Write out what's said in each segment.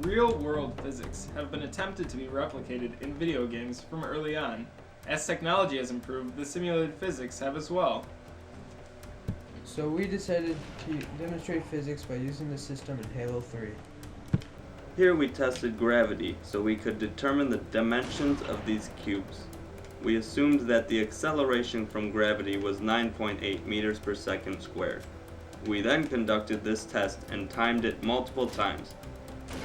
Real-world physics have been attempted to be replicated in video games from early on. As technology has improved, the simulated physics have as well. So we decided to demonstrate physics by using the system in Halo 3. Here we tested gravity so we could determine the dimensions of these cubes. We assumed that the acceleration from gravity was 9.8 meters per second squared. We then conducted this test and timed it multiple times.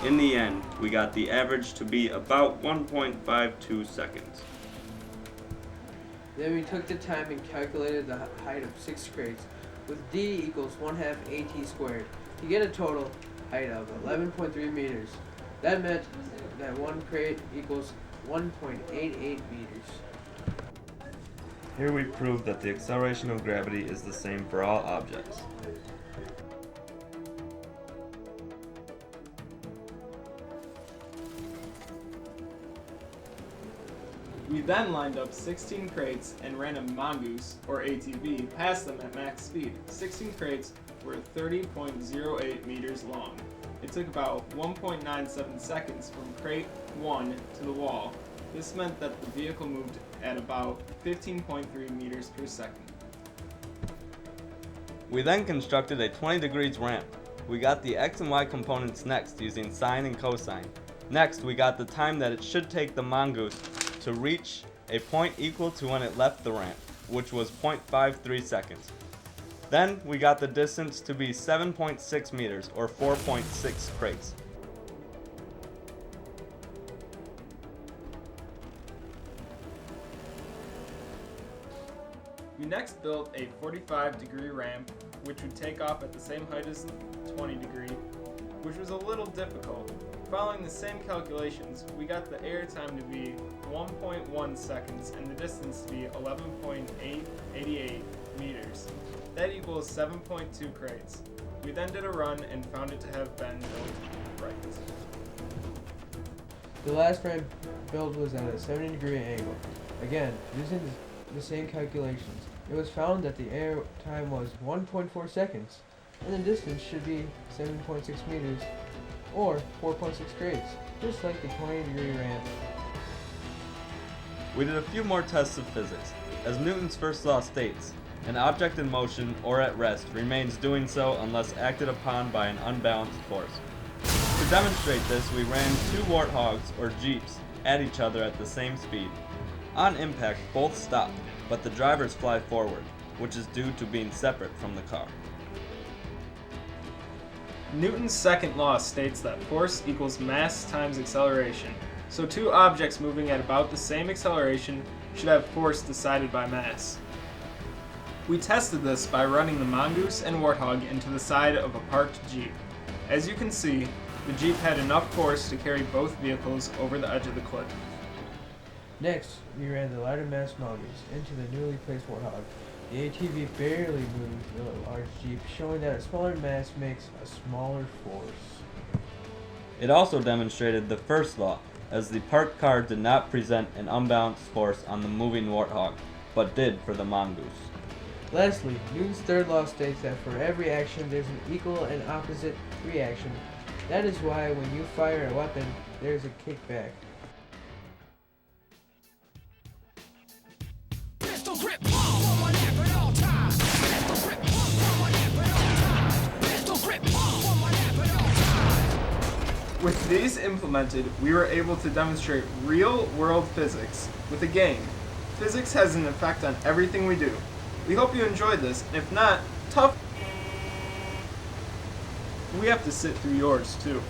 In the end, we got the average to be about 1.52 seconds. Then we took the time and calculated the height of 6 crates with d equals 1/2 at squared to get a total height of 11.3 meters. That meant that one crate equals 1.88 meters. Here we proved that the acceleration of gravity is the same for all objects. We then lined up 16 crates and ran a mongoose, or ATV, past them at max speed. 16 crates were 30.08 meters long. It took about 1.97 seconds from crate 1 to the wall. This meant that the vehicle moved at about 15.3 meters per second. We then constructed a 20 degrees ramp. We got the x and y components next using sine and cosine. Next, we got the time that it should take the mongoose to reach a point equal to when it left the ramp, which was 0.53 seconds. Then we got the distance to be 7.6 meters or 4.6 crates. We next built a 45-degree ramp, which would take off at the same height as the 20-degree, which was a little difficult. Following the same calculations, we got the air time to be 1.1 seconds and the distance to be 11.888 meters. That equals 7.2 crates. We then did a run and found it to have been built right. The last ramp build was at a 70-degree angle. Again, using the same calculations, it was found that the air time was 1.4 seconds, and the distance should be 7.6 meters, or 4.6 crates, just like the 20-degree ramp. We did a few more tests of physics. As Newton's first law states, an object in motion or at rest remains doing so unless acted upon by an unbalanced force. To demonstrate this, we ran two warthogs, or jeeps, at each other at the same speed. On impact, both stopped, but the drivers fly forward, which is due to being separate from the car. Newton's second law states that force equals mass times acceleration, so two objects moving at about the same acceleration should have force decided by mass. We tested this by running the mongoose and warthog into the side of a parked jeep. As you can see, the jeep had enough force to carry both vehicles over the edge of the cliff. Next, we ran the lighter mass mongoose into the newly placed warthog. The ATV barely moved the large jeep, showing that a smaller mass makes a smaller force. It also demonstrated the first law, as the parked car did not present an unbalanced force on the moving warthog, but did for the mongoose. Lastly, Newton's third law states that for every action there's an equal and opposite reaction. That is why when you fire a weapon, there's a kickback. With these implemented, we were able to demonstrate real-world physics with a game. Physics has an effect on everything we do. We hope you enjoyed this, and if not, tough. We have to sit through yours too.